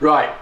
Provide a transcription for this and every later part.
Right.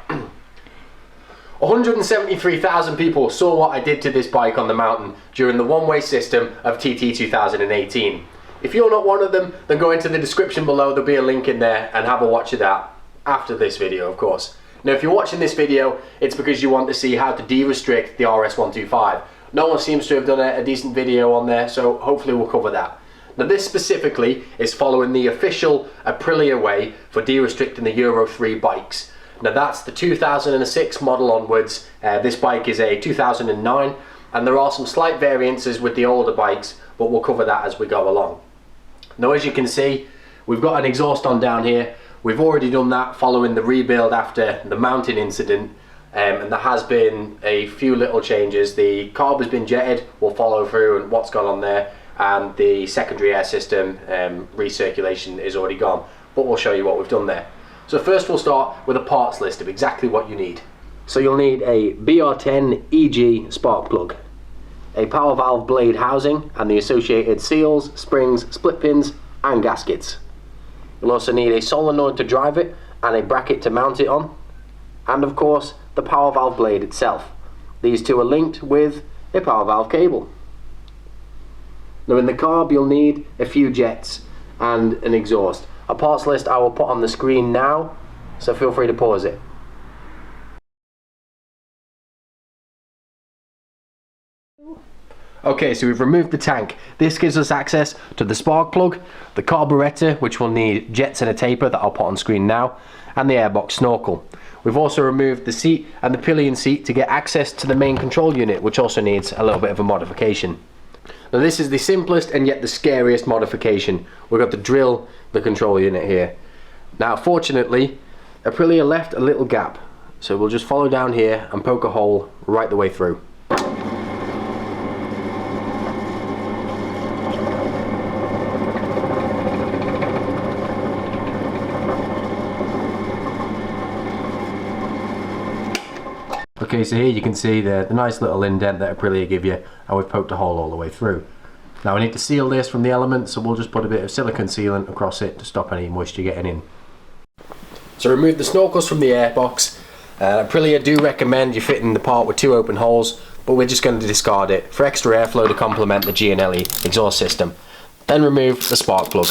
173,000 people saw what I did to this bike on the mountain during the one-way system of TT 2018. If you're not one of them, then go into the description below, there'll be a link in there, and have a watch of that after this video, of course. Now if you're watching this video, it's because you want to see how to de-restrict the RS125. No one seems to have done a decent video on there, so hopefully we'll cover that. Now this specifically is following the official Aprilia way for de-restricting the Euro 3 bikes. Now that's the 2006 model onwards. This bike is a 2009, and there are some slight variances with the older bikes, but we'll cover that as we go along. Now as you can see, we've got an exhaust on down here. We've already done that following the rebuild after the mountain incident, and there has been a few little changes. The carb has been jetted, we'll follow through and what's gone on there, and the secondary air system recirculation is already gone, but we'll show you what we've done there. So first we'll start with a parts list of exactly what you need. So you'll need a BR10 EG spark plug, a Powervalve blade housing and the associated seals, springs, split pins and gaskets. You'll also need a solenoid to drive it and a bracket to mount it on, and of course the Powervalve blade itself. These two are linked with a Powervalve cable. Now in the carb you'll need a few jets and an exhaust. A parts list I will put on the screen now, so feel free to pause it. Okay, so we've removed the tank. This gives us access to the spark plug, the carburetor, which will need jets and a taper that I'll put on screen now, and the airbox snorkel. We've also removed the seat and the pillion seat to get access to the main control unit, which also needs a little bit of a modification. Now this is the simplest and yet the scariest modification. We've got to drill the control unit here. Now fortunately, Aprilia left a little gap, so we'll just follow down here and poke a hole right the way through. Okay, so here you can see the nice little indent that Aprilia give you, and we've poked a hole all the way through. Now I need to seal this from the elements, so we'll just put a bit of silicone sealant across it to stop any moisture getting in. So remove the snorkels from the airbox. Aprilia do recommend you fitting the part with 2 open holes, but we're just going to discard it for extra airflow to complement the G&LE exhaust system. Then remove the spark plug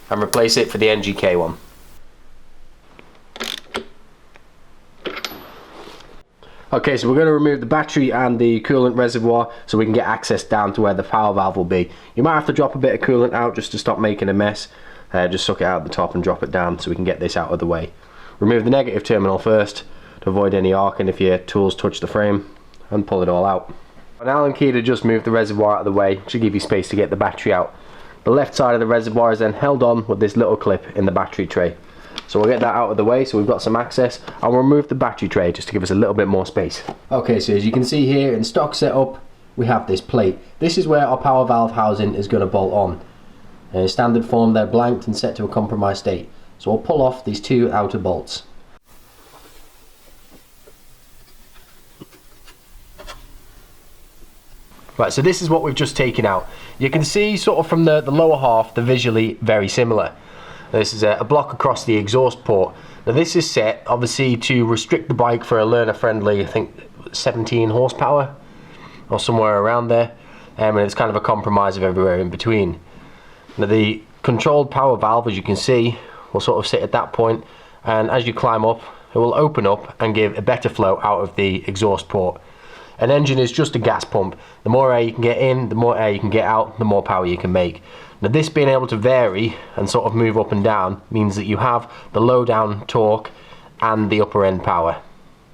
and replace it for the NGK one. Okay, so we're going to remove the battery and the coolant reservoir so we can get access down to where the power valve will be. You might have to drop a bit of coolant out just to stop making a mess. Just suck it out the top and drop it down so we can get this out of the way. Remove the negative terminal first to avoid any arcing if your tools touch the frame, and pull it all out. An Allen key to just move the reservoir out of the way should give you space to get the battery out. The left side of the reservoir is then held on with this little clip in the battery tray. So we'll get that out of the way so we've got some access, and we'll remove the battery tray just to give us a little bit more space. Okay, so as you can see here in stock setup, we have this plate. This is where our power valve housing is going to bolt on. In standard form they're blanked and set to a compromised state. So we'll pull off these 2 outer bolts. Right, so this is what we've just taken out. You can see sort of from the lower half, they're visually very similar. This is a block across the exhaust port. Now this is set obviously to restrict the bike for a learner friendly, I think 17 horsepower or somewhere around there, and it's kind of a compromise of everywhere in between. Now the controlled power valve, as you can see, will sort of sit at that point, and as you climb up it will open up and give a better flow out of the exhaust port. An engine is just a gas pump. The more air you can get in, the more air you can get out, the more power you can make. Now this being able to vary and sort of move up and down means that you have the low down torque and the upper end power.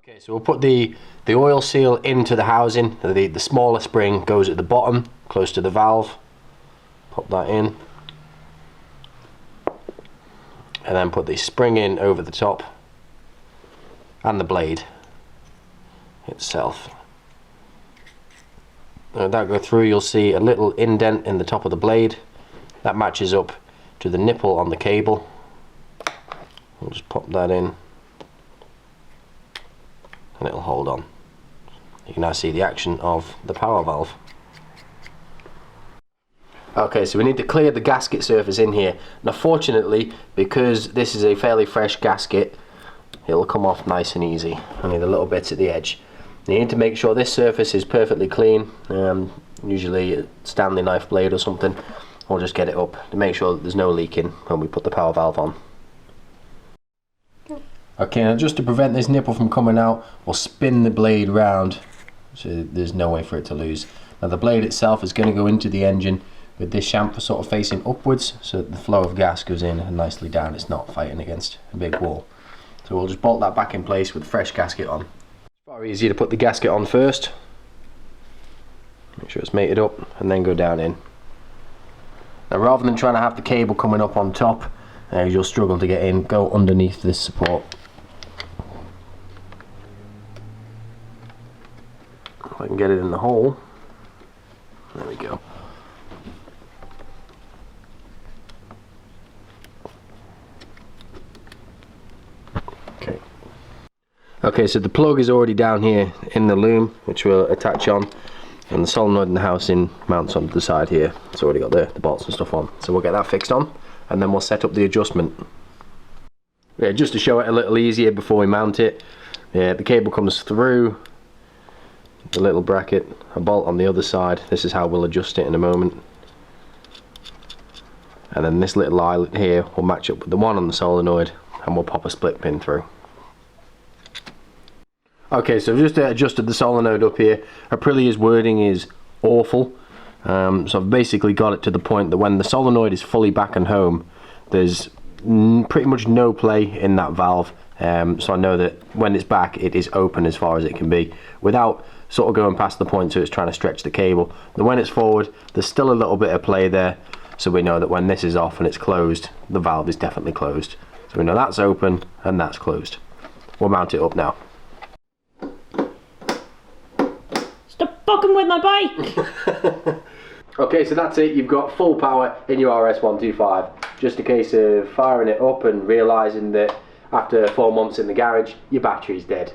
Okay, so we'll put the oil seal into the housing. The smaller spring goes at the bottom, close to the valve. Pop that in. And then put the spring in over the top and the blade itself. Now that go through, you'll see a little indent in the top of the blade. That matches up to the nipple on the cable. We'll just pop that in and it'll hold on. You can now see the action of the power valve. Okay, so we need to clear the gasket surface in here. Now fortunately, because this is a fairly fresh gasket, it'll come off nice and easy. Only the little bits at the edge. You need to make sure this surface is perfectly clean, usually a Stanley knife blade or something, or just get it up to make sure that there's no leaking when we put the power valve on. Okay, now just to prevent this nipple from coming out, we'll spin the blade round so there's no way for it to lose. Now the blade itself is going to go into the engine with this chamfer sort of facing upwards, so that the flow of gas goes in and nicely down. It's not fighting against a big wall. So we'll just bolt that back in place with a fresh gasket on. It's far easier to put the gasket on first. Make sure it's mated up and then go down in. Now rather than trying to have the cable coming up on top, you'll struggle to get in, go underneath this support. If I can get it in the hole, there we go. Okay, so the plug is already down here in the loom, which we'll attach on, and the solenoid in the housing mounts on the side here. It's already got the bolts and stuff on, so we'll get that fixed on, and then we'll set up the adjustment. Yeah, just to show it a little easier before we mount it, the cable comes through the little bracket, a bolt on the other side. This is how we'll adjust it in a moment. And then this little eyelet here will match up with the one on the solenoid, and we'll pop a split pin through. Okay, so I've just adjusted the solenoid up here. Aprilia's wording is awful, so I've basically got it to the point that when the solenoid is fully back and home, there's pretty much no play in that valve, so I know that when it's back it is open as far as it can be without sort of going past the point so it's trying to stretch the cable. And when it's forward, there's still a little bit of play there, so we know that when this is off and it's closed, the valve is definitely closed. So we know that's open and that's closed. We'll mount it up now. Fucking with my bike! Okay, so that's it. You've got full power in your RS125. Just a case of firing it up and realising that after 4 months in the garage, your battery's dead.